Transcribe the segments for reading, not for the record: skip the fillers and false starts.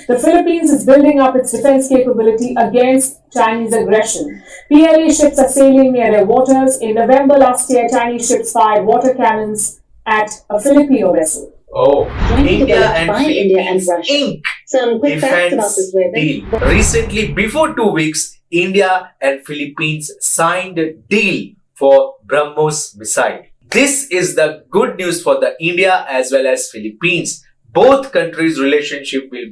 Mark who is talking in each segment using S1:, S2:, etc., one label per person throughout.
S1: The Philippines is building up its defense capability against Chinese aggression. PLA ships are sailing near their waters. In November last year, Chinese ships fired water cannons at a Filipino vessel.
S2: Oh, India and
S3: India and
S2: Philippines
S3: Russia.
S2: Inc.
S3: Some quick facts about
S2: Defense
S3: this weapon.
S2: deal. Recently, before 2 weeks, India and Philippines signed a deal for Brahmos Missile. This is the good news for the India as well as Philippines. Both countries' relationship will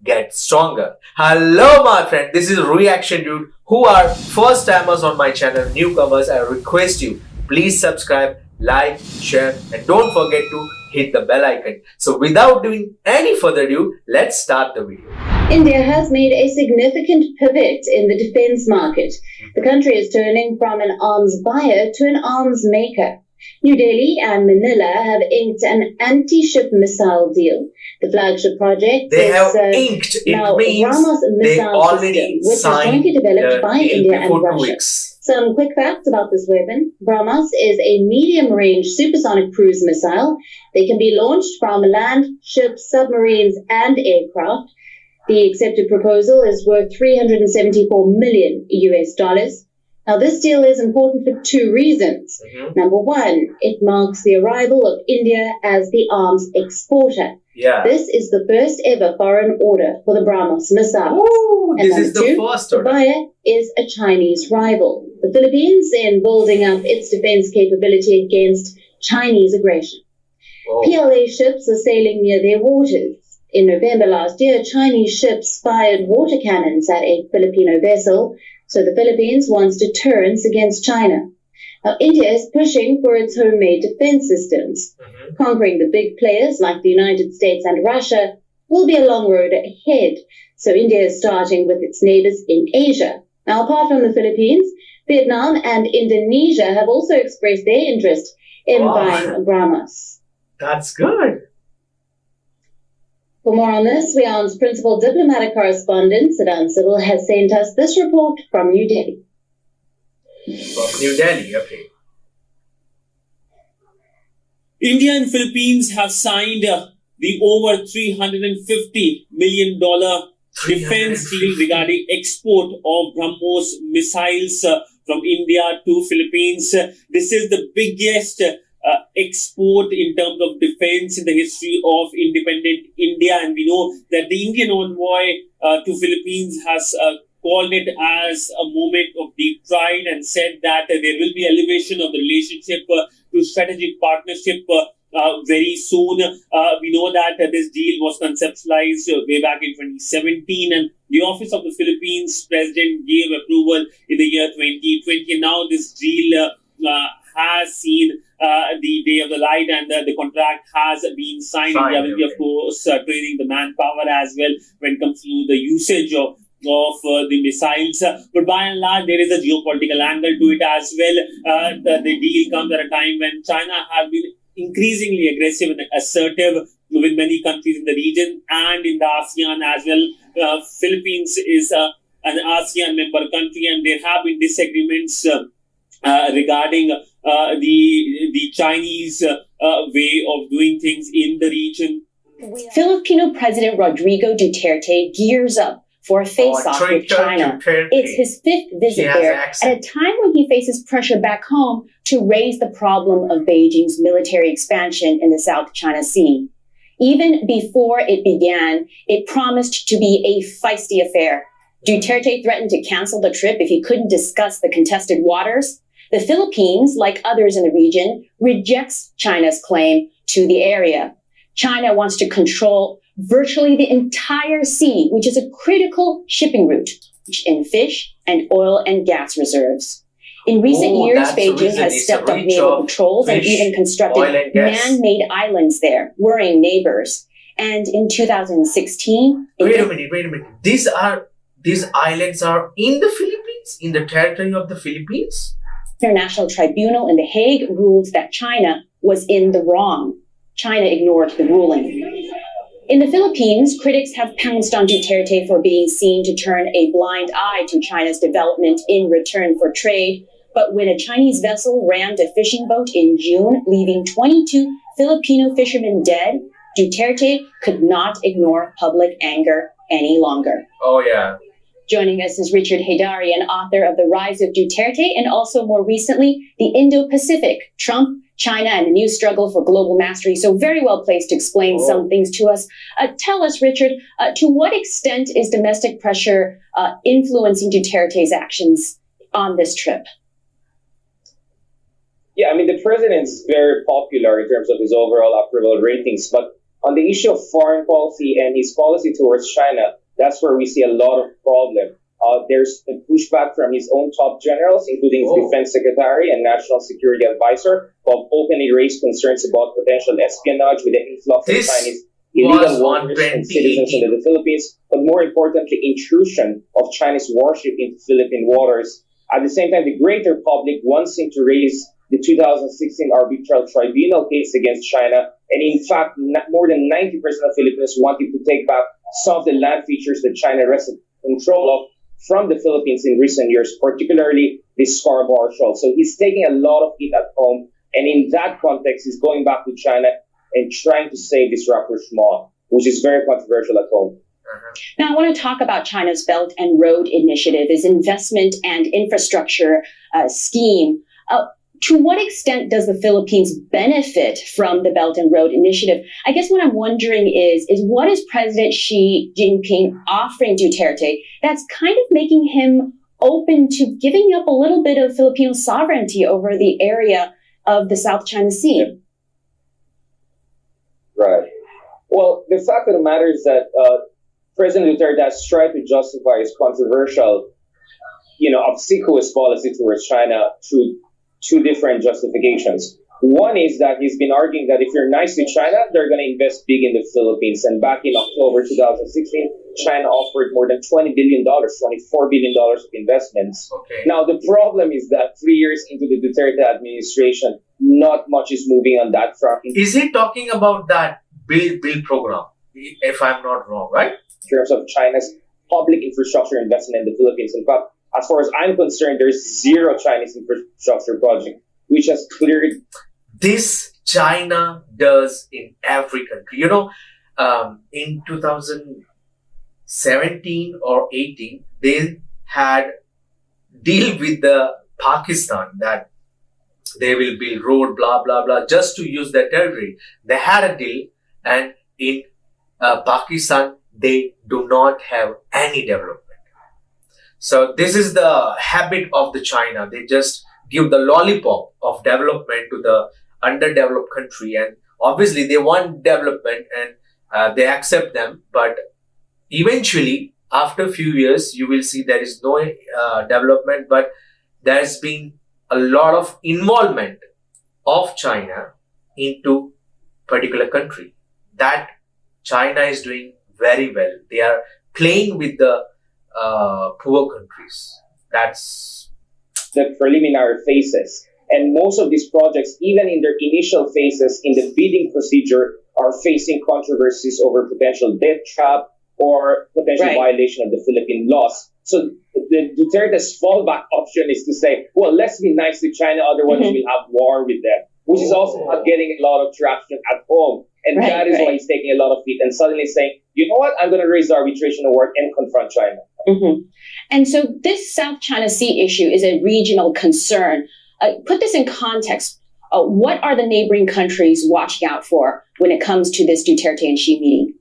S2: get stronger. Hello, my friend. This is Reaction Dude. Who are first timers on my channel, newcomers. I request you, please subscribe, like, share, and don't forget to hit the bell icon. So without doing any further ado, let's start the video.
S3: India has made a significant pivot in the defense market. The country is turning from an arms buyer to an arms maker. New Delhi and Manila have inked an anti-ship missile deal. The flagship project
S2: They
S3: is
S2: have inked. It
S3: now
S2: means
S3: Brahmos
S2: they
S3: Missile
S2: already
S3: System, which is
S2: signed
S3: jointly developed by
S2: deal
S3: India and
S2: before 2
S3: Russia.
S2: weeks.
S3: Some quick facts about this weapon. Brahmos is a medium-range supersonic cruise missile. They can be launched from land, ships, submarines, and aircraft. The accepted proposal is worth $374 million US. Now, this deal is important for two reasons. Number one, it marks the arrival of India as the arms exporter.
S2: Yeah.
S3: This is the first ever foreign order for the Brahmos missile.
S2: Ooh,
S3: And
S2: this is the
S3: number two,
S2: first
S3: the
S2: order.
S3: buyer is a Chinese rival. The Philippines in building up its defense capability against Chinese aggression.
S2: Oh.
S3: PLA ships are sailing near their waters. In November last year, Chinese ships fired water cannons at a Filipino vessel, so the Philippines wants deterrence against China. Now, India is pushing for its homemade defense systems. Conquering the big players like the United States and Russia will be a long road ahead, so India is starting with its neighbors in Asia. Now, apart from the Philippines, Vietnam and Indonesia have also expressed their interest in buying Brahmos.
S2: That's good.
S3: For more on this, we asked Principal Diplomatic Correspondent Sadan Civil has sent us this report from New Delhi.
S2: From New Delhi, okay.
S4: India and Philippines have signed the over $350 million defense deal regarding export of Brahmos missiles from India to Philippines. This is the biggest export in terms of defense in the history of independent India, and we know that the Indian envoy to Philippines has called it as a moment of deep pride and said that there will be elevation of the relationship to strategic partnership very soon. We know that this deal was conceptualized way back in 2017, and the Office of the Philippines President gave approval in the year 2020. And now this deal has seen the day of the light, and the contract has been signed. India will be, of course, training the manpower as well when it comes to the usage of the missiles. But by and large, there is a geopolitical angle to it as well. The deal comes at a time when China has been increasingly aggressive and assertive with many countries in the region and in the ASEAN as well. Philippines is an ASEAN member country, and there have been disagreements regarding the Chinese way of doing things in the region.
S5: Filipino President Rodrigo Duterte gears up for a face-off with China. It's his fifth visit there at a time when he faces pressure back home to raise the problem of Beijing's military expansion in the South China Sea. Even before it began, it promised to be a feisty affair. Duterte threatened to cancel the trip if he couldn't discuss the contested waters. The Philippines, like others in the region, rejects China's claim to the area. China wants to control virtually the entire sea, which is a critical shipping route in fish and oil and gas reserves. In recent years, Beijing has stepped up naval patrols and even constructed man-made islands there, worrying neighbors. And in 2016...
S2: Wait a minute. These islands are in the Philippines? In the territory of the Philippines?
S5: International Tribunal in The Hague ruled that China was in the wrong. China ignored the ruling. In the Philippines, critics have pounced on Duterte for being seen to turn a blind eye to China's development in return for trade. But when a Chinese vessel rammed a fishing boat in June, leaving 22 Filipino fishermen dead, Duterte could not ignore public anger any longer.
S2: Oh, yeah.
S5: Joining us is Richard Haydari, an author of The Rise of Duterte and also more recently, The Indo-Pacific, Trump, China, and the New Struggle for Global Mastery. So very well placed to explain some things to us. Tell us, Richard, to what extent is domestic pressure influencing Duterte's actions on this trip?
S6: Yeah, I mean, the president's very popular in terms of his overall approval ratings, but on the issue of foreign policy and his policy towards China, that's where we see a lot of problem. There's a pushback from his own top generals, including his defense secretary and national security advisor, who have openly raised concerns about potential espionage with the influx of Chinese illegal workers and citizens into the Philippines, but more importantly, intrusion of Chinese warship into Philippine waters. At the same time, the greater public wants him to raise the 2016 arbitral tribunal case against China. And in fact, more than 90% of Filipinos wanted to take back some of the land features that China wrested control of from the Philippines in recent years, particularly the Scarborough Shoal. So he's taking a lot of it at home. And in that context, he's going back to China and trying to save this rapprochement, which is very controversial at home.
S5: Now, I want to talk about China's Belt and Road Initiative, its investment and infrastructure scheme. To what extent does the Philippines benefit from the Belt and Road Initiative? I guess what I'm wondering is what is President Xi Jinping offering Duterte that's kind of making him open to giving up a little bit of Filipino sovereignty over the area of the South China Sea?
S6: Right. Well, the fact of the matter is that President Duterte has tried to justify his controversial, obsequious policy towards China through two different justifications. One is that he's been arguing that if you're nice to China, they're going to invest big in the Philippines. And back in October 2016, China offered more than $20 billion, $24 billion of investments.
S2: Okay.
S6: Now, the problem is that 3 years into the Duterte administration, not much is moving on that front.
S2: Is he talking about that build program, if I'm not wrong, right?
S6: In terms of China's public infrastructure investment in the Philippines. In fact, as far as I'm concerned, there's zero Chinese infrastructure project, which has cleared.
S2: This China does in every country. In 2017 or 18, they had deal with the Pakistan that they will build road, blah, blah, blah, just to use their territory. They had a deal, and in Pakistan, they do not have any development. So this is the habit of the China. They just give the lollipop of development to the underdeveloped country, and obviously they want development and they accept them. But eventually, after a few years, you will see there is no development, but there's been a lot of involvement of China into particular country. That China is doing very well. They are playing with the poor countries. That's
S6: the preliminary phases. And most of these projects, even in their initial phases in the bidding procedure, are facing controversies over potential debt trap or potential violation of the Philippine laws. So the Duterte's fallback option is to say, well, let's be nice to China, otherwise we'll have war with them, which is also not getting a lot of traction at home. And that is why he's taking a lot of heat and suddenly saying, you know what, I'm going to raise the arbitration award and confront China.
S5: And so this South China Sea issue is a regional concern. Put this in context. What are the neighboring countries watching out for when it comes to this Duterte and Xi meeting?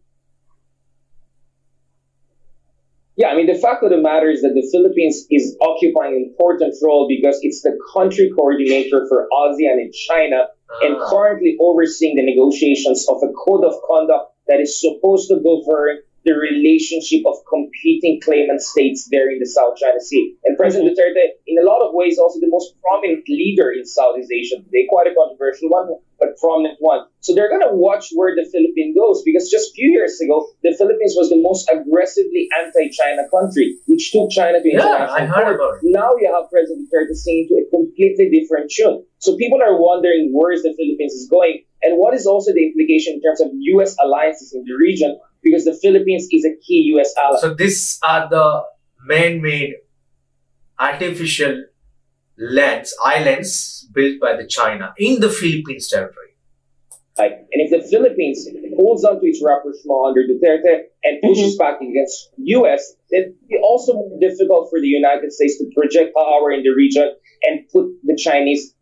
S6: Yeah, I mean, the fact of the matter is that the Philippines is occupying an important role because it's the country coordinator for ASEAN and China and currently overseeing the negotiations of a code of conduct that is supposed to govern the relationship of competing claimant states there in the South China Sea. And President Duterte, in a lot of ways, also the most prominent leader in Southeast Asia today, quite a controversial one, but prominent one. So they're going to watch where the Philippines goes, because just a few years ago, the Philippines was the most aggressively anti-China country, which took China to international court. Now you have President Duterte singing to a completely different tune. So people are wondering where is the Philippines is going, and what is also the implication in terms of U.S. alliances in the region, because the Philippines is a key U.S. ally.
S2: So these are the man-made artificial islands built by the China in the Philippines territory.
S6: And if the Philippines holds on to its rapprochement under Duterte and pushes back against U.S., it'd be also more difficult for the United States to project power in the region and put the Chinese,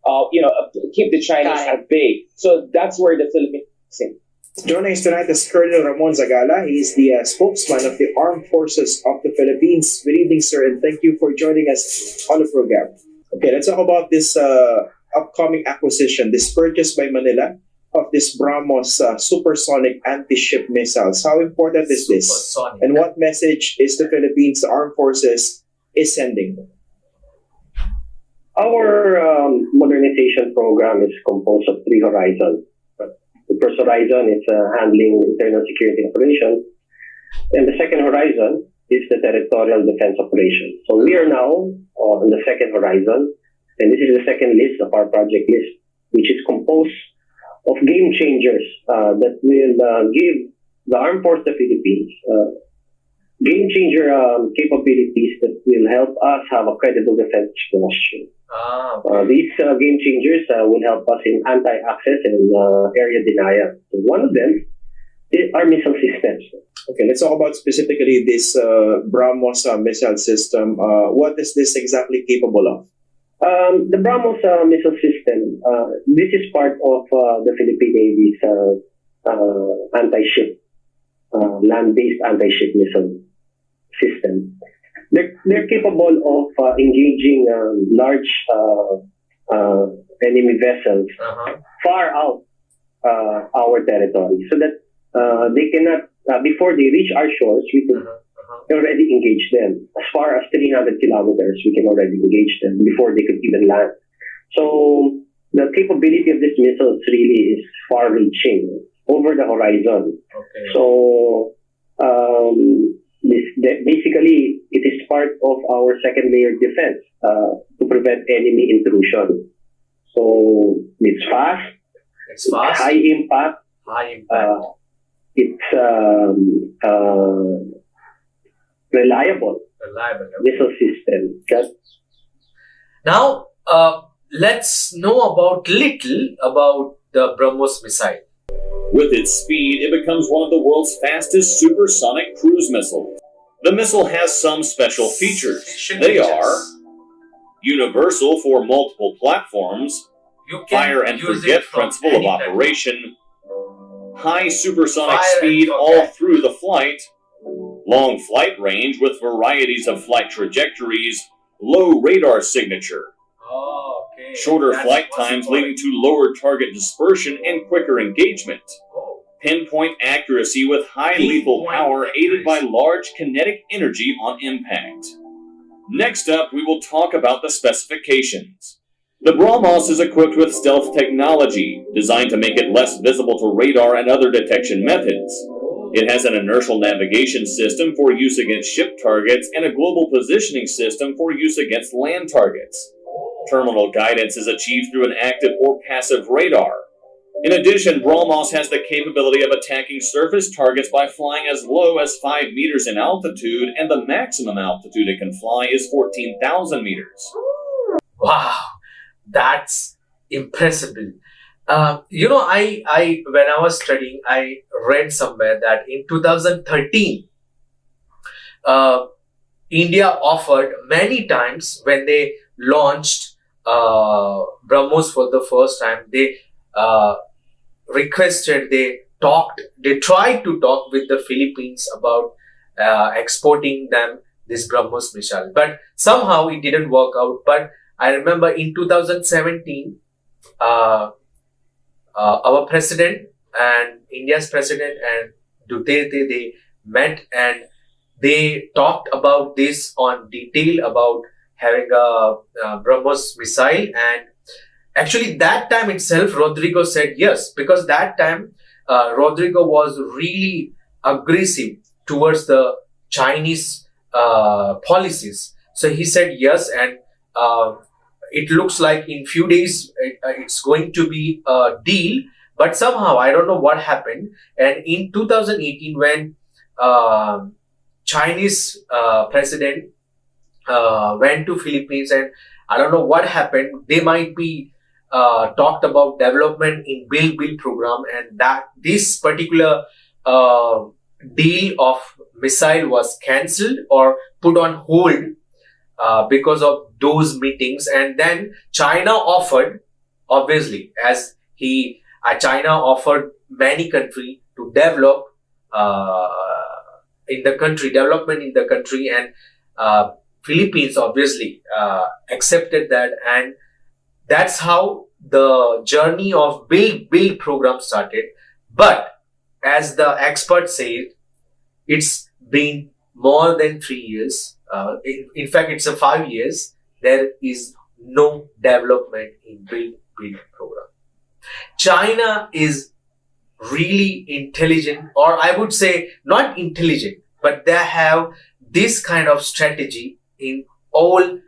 S6: keep the Chinese at bay. So that's where the Philippines is in.
S7: Joining us tonight is Colonel Ramon Zagala. He is the spokesman of the Armed Forces of the Philippines. Good evening, sir, and thank you for joining us on the program. Okay, let's talk about this upcoming acquisition, this purchase by Manila of this Brahmos supersonic anti-ship missiles. How important is this?
S2: Supersonic.
S7: And what message is the Philippines Armed Forces is sending?
S8: Our modernization program is composed of three horizons. The first horizon is handling internal security operations, and the second horizon is the territorial defense operations. So we are now on the second horizon, and this is the second list of our project list, which is composed of game changers that will give the Armed Forces of the Philippines game changer capabilities that will help us have a credible defense posture. These game changers will help us in anti-access and area denial. So one of them is our missile systems.
S7: Okay, let's talk about specifically this Brahmos missile system. What is this exactly capable of?
S8: The Brahmos missile system, this is part of the Philippine Navy's anti-ship, land-based anti-ship missile system. They're capable of engaging large enemy vessels far out our territory, so that they cannot, before they reach our shores, we can already engage them. As far as 300 kilometers, we can already engage them before they could even land. So the capability of this missile really is far-reaching, over the horizon.
S2: Okay.
S8: So basically, it is part of our second layer defense to prevent enemy intrusion. So it's fast.
S2: It's fast.
S8: High impact. It's reliable missile system.
S2: Now, let's know little about the Brahmos missile.
S4: With its speed, it becomes one of the world's fastest supersonic cruise missiles. The missile has some special features. They are universal for multiple platforms, fire and forget principle of operation, high supersonic speed all through the flight, long flight range with varieties of flight trajectories, low radar signature, shorter flight times leading to lower target dispersion and quicker engagement, pinpoint accuracy with high lethal power aided by large kinetic energy on impact. Next up, we will talk about the specifications. The Brahmos is equipped with stealth technology, designed to make it less visible to radar and other detection methods. It has an inertial navigation system for use against ship targets and a global positioning system for use against land targets. Terminal guidance is achieved through an active or passive radar. In addition, Brahmos has the capability of attacking surface targets by flying as low as 5 meters in altitude, and the maximum altitude it can fly is 14,000 meters.
S2: Wow, that's impressive. I when I was studying, I read somewhere that in 2013, India offered many times when they launched Brahmos for the first time. They requested, they tried to talk with the Philippines about exporting them this Brahmos missile, but somehow it didn't work out. But I remember in 2017, our president and India's president and Duterte, they met and they talked about this on detail about having a Brahmos missile. And actually that time itself, Rodrigo said yes, because that time Rodrigo was really aggressive towards the Chinese policies. So he said yes, and it looks like in few days it's going to be a deal. But somehow, I don't know what happened. And in 2018, when Chinese president went to Philippines, and I don't know what happened, they might be talked about development in Bill program, and that this particular deal of missile was cancelled or put on hold because of those meetings. And then China offered, obviously, as China offered many countries to develop development in the country, and Philippines obviously accepted that, and that's how the journey of Bill program started. But as the experts say, it's been more than 3 years. In fact, it's 5 years. There is no development in Bill program. China is really intelligent, or I would say not intelligent, but they have this kind of strategy in all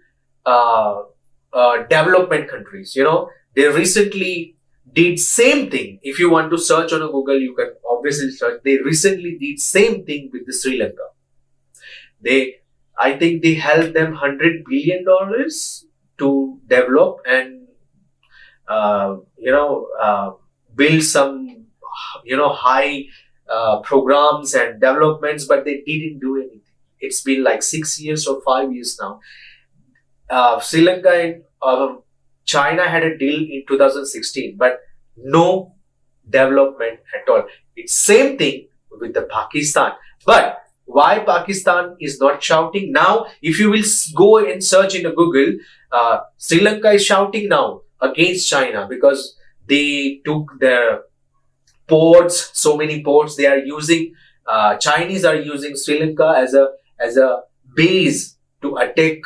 S2: development countries. They recently did same thing. If you want to search on a Google, you can obviously search. They recently did same thing with the Sri Lanka. I think they helped them $100 billion to develop and build some high programs and developments, but they didn't do anything. It's been like 6 years or 5 years now. Sri Lanka and China had a deal in 2016, but no development at all. It's same thing with the Pakistan. But why Pakistan is not shouting now? If you will go and search in a Google, Sri Lanka is shouting now against China because they took their ports, so many ports. They are using Chinese are using Sri Lanka as a base to attack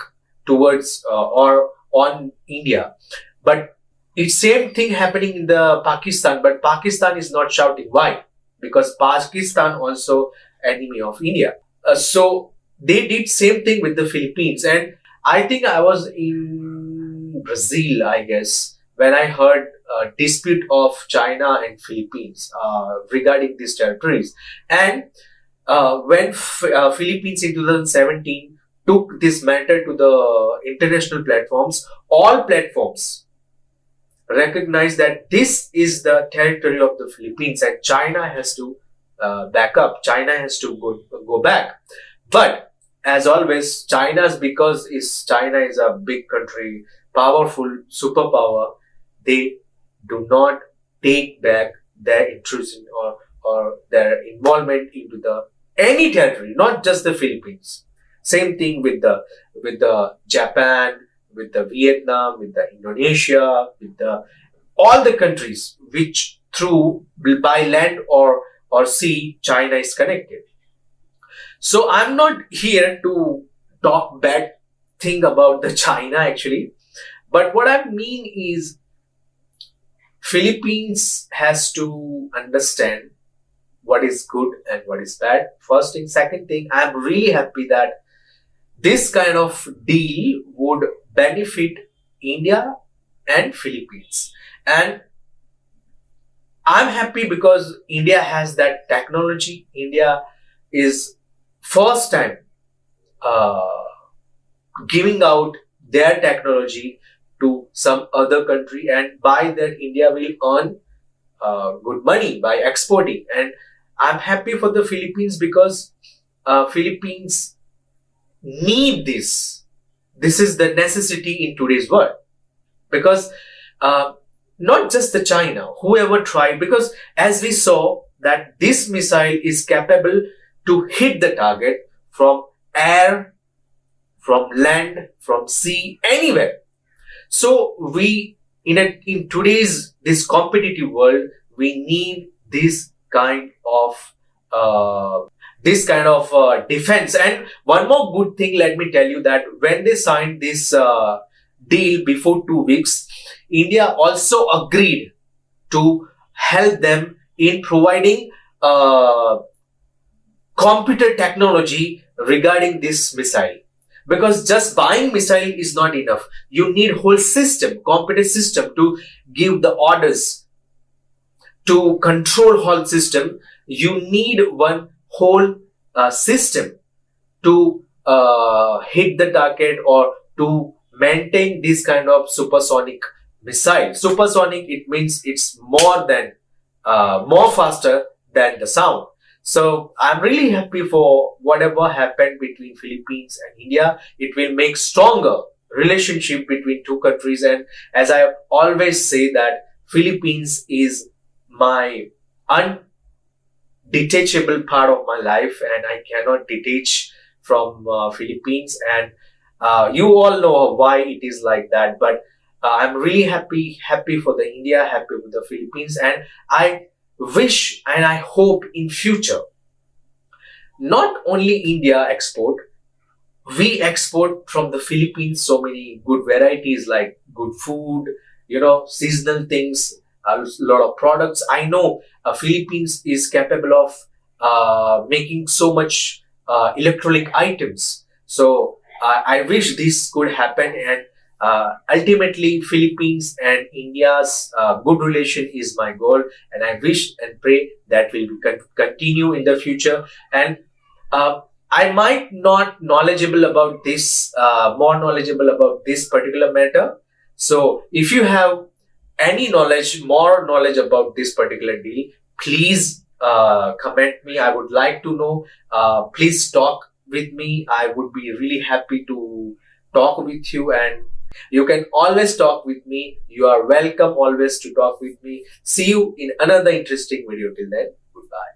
S2: towards or on India. But it's same thing happening in the Pakistan, but Pakistan is not shouting. Why? Because Pakistan also enemy of India. So they did same thing with the Philippines. And I think I was in Brazil, I guess, when I heard a dispute of China and Philippines regarding these territories. And when Philippines in 2017 took this matter to the international platforms, all platforms recognized that this is the territory of the Philippines and China has to back up. China has to go back. But as always, China is a big country, powerful superpower. They do not take back their intrusion or their involvement into any territory, not just the Philippines. Same thing with the Japan, with the Vietnam, with the Indonesia, with all the countries which through by land or sea China is connected. So I'm not here to talk bad thing about the China actually, but what I mean is Philippines has to understand what is good and what is bad. First thing. Second thing, I'm really happy that this kind of deal would benefit India and Philippines. And I'm happy because India has that technology. India is first time giving out their technology to some other country, and by that India will earn good money by exporting. And I'm happy for the Philippines because Philippines need this. This is the necessity in today's world. Because not just the China, whoever tried, because as we saw that this missile is capable to hit the target from air, from land, from sea, anywhere. So we, in today's this competitive world, we need this kind of defense. And one more good thing, let me tell you that when they signed this deal before 2 weeks, India also agreed to help them in providing computer technology regarding this missile. Because just buying missile is not enough. You need whole system, computer system to give the orders, to control whole system. You need one whole system to hit the target or to maintain this kind of supersonic missile. Supersonic, it means it's more faster than the sound. So I'm really happy for whatever happened between Philippines and India. It will make stronger relationship between two countries. And as I always say that Philippines is my undetachable part of my life, and I cannot detach from Philippines. And you all know why it is like that. But I'm really happy for the India, happy with the Philippines, and I wish and I hope in future, not only India export, we export from the Philippines so many good varieties like good food, seasonal things, a lot of products. I know Philippines is capable of making so much electronic items. So I wish this could happen, and ultimately Philippines and India's good relation is my goal, and I wish and pray that will continue in the future. And I might not knowledgeable about this, more knowledgeable about this particular matter. So if you have any knowledge, more knowledge about this particular deal, please comment me. I would like to know. Please talk with me. I would be really happy to talk with you, and you can always talk with me. You are welcome always to talk with me. See you in another interesting video. Till then, goodbye.